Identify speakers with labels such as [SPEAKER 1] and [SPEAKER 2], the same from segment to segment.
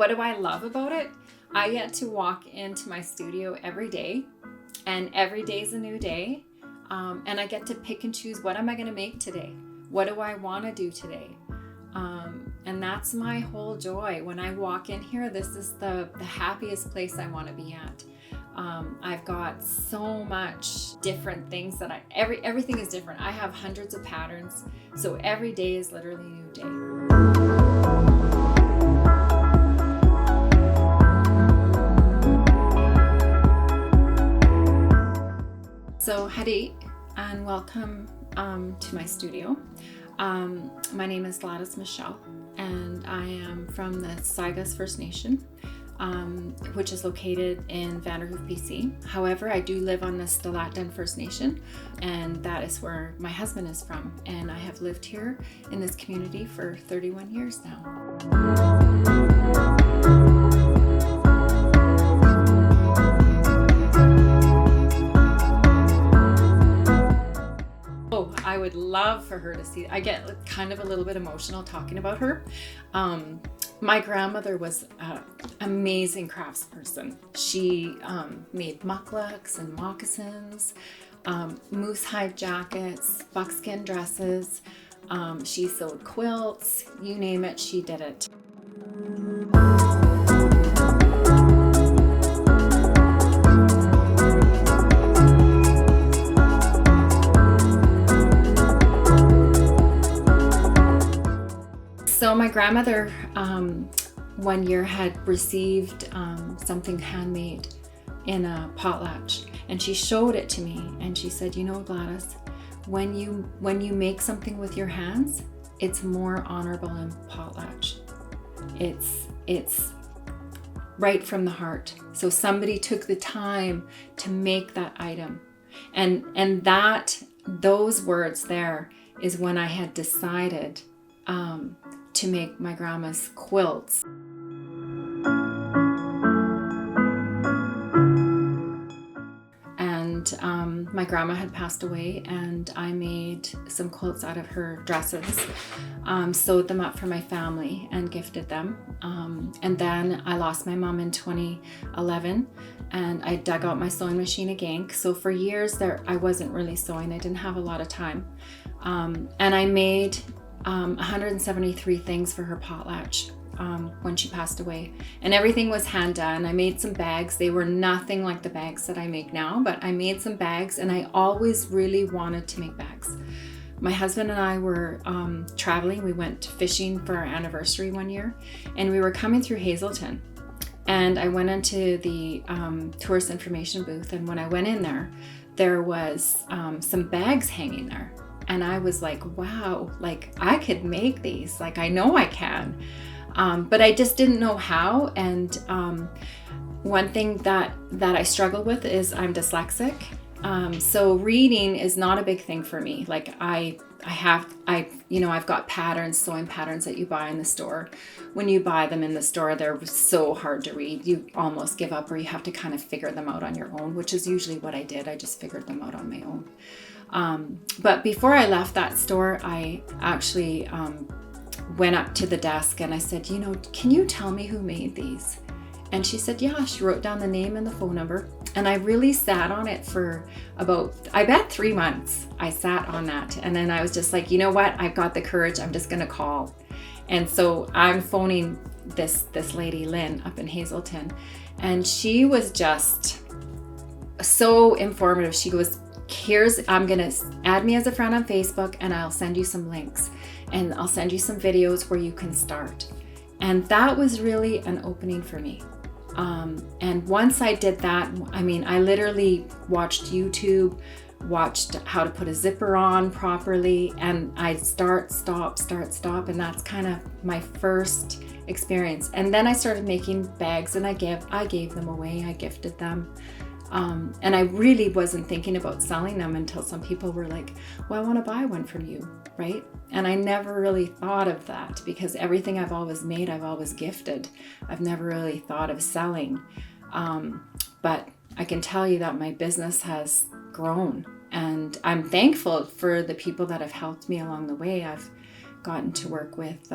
[SPEAKER 1] what do I love about it? I get to walk into my studio every day, and every day is a new day. And I get to pick and choose, what am I going to make today? What do I want to do today? And that's my whole joy. When I walk in here, this is the happiest place I want to be at. I've got so much different things that everything is different. I have hundreds of patterns. So every day is literally a new day. So Hadi, and welcome to my studio. My name is Gladys Michell, and I am from the Saigas First Nation, which is located in Vanderhoof, BC. However, I do live on the Stilatden First Nation, and that is where my husband is from. And I have lived here in this community for 31 years now. I would love for her to see. I get kind of a little bit emotional talking about her. My grandmother was an amazing craftsperson. She made mucklucks and moccasins, moose hide jackets, buckskin dresses. She sewed quilts, you name it, she did it. So my grandmother one year had received something handmade in a potlatch, and she showed it to me, and she said, you know, Gladys, when you make something with your hands, it's more honorable in potlatch. It's right from the heart. So somebody took the time to make that item, and those words there is when I had decided to make my grandma's quilts. And my grandma had passed away, and I made some quilts out of her dresses, sewed them up for my family and gifted them. And then I lost my mom in 2011, and I dug out my sewing machine again. So for years there, I wasn't really sewing. I didn't have a lot of time. And I made 173 things for her potlatch when she passed away, and everything was hand done. I made some bags. They were nothing like the bags that I make now, but I made some bags, and I always really wanted to make bags. My husband and I were traveling. We went fishing for our anniversary one year, and we were coming through Hazelton, and I went into the tourist information booth, and when I went in there was some bags hanging there. And I was like, wow, like I could make these, like I know I can. But I just didn't know how. And one thing that I struggle with is I'm dyslexic. So reading is not a big thing for me. Like I've got patterns, sewing patterns that you buy in the store. When you buy them in the store, they're so hard to read. You almost give up, or you have to kind of figure them out on your own, which is usually what I did. I just figured them out on my own. But before I left that store, I actually went up to the desk and I said, you know, can you tell me who made these? And she said, yeah. She wrote down the name and the phone number. And I really sat on it for about, I bet 3 months. I sat on that. And then I was just like, you know what? I've got the courage. I'm just going to call. And so I'm phoning this lady, Lynn, up in Hazelton. And she was just so informative. She goes, I'm going to add me as a friend on Facebook, and I'll send you some links, and I'll send you some videos where you can start. And that was really an opening for me. And once I did that, I mean, I literally watched YouTube, watched how to put a zipper on properly, and I'd start, stop, and that's kind of my first experience. And then I started making bags, and I gave them away, I gifted them. And I really wasn't thinking about selling them until some people were like, well, I want to buy one from you, right? And I never really thought of that, because everything I've always made, I've always gifted. I've never really thought of selling. But I can tell you that my business has grown, and I'm thankful for the people that have helped me along the way. I've gotten to work with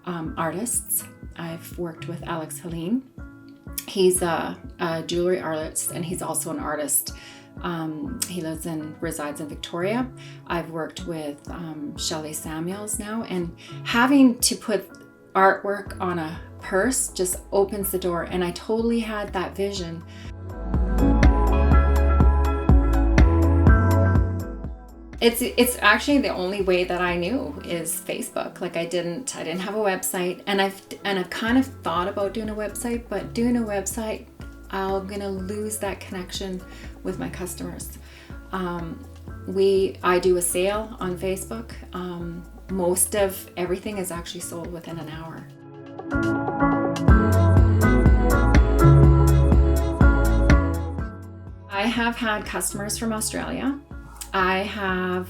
[SPEAKER 1] artists. I've worked with Alex Helene. He's a jewelry artist, and he's also an artist. He resides in Victoria. I've worked with Shelley Samuels now, and having to put artwork on a purse just opens the door, and I totally had that vision. It's actually the only way that I knew is Facebook. Like I didn't have a website, and I've kind of thought about doing a website, but doing a website, I'm gonna lose that connection with my customers. I do a sale on Facebook. Most of everything is actually sold within an hour. I have had customers from Australia. I have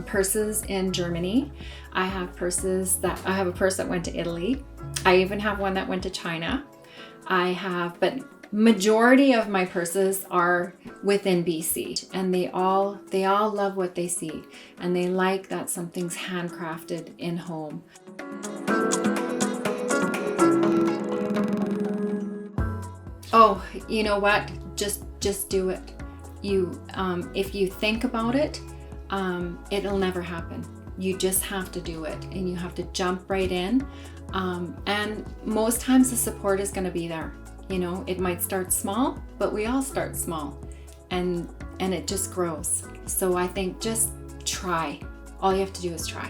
[SPEAKER 1] purses in Germany. I have a purse that went to Italy. I even have one that went to China. But majority of my purses are within BC, and they all love what they see, and they like that something's handcrafted in home. Oh, you know what? Just do it. If you think about it, it'll never happen. You just have to do it, and you have to jump right in. And most times the support is going to be there. You know, it might start small, but we all start small, and it just grows. So I think just try. All you have to do is try.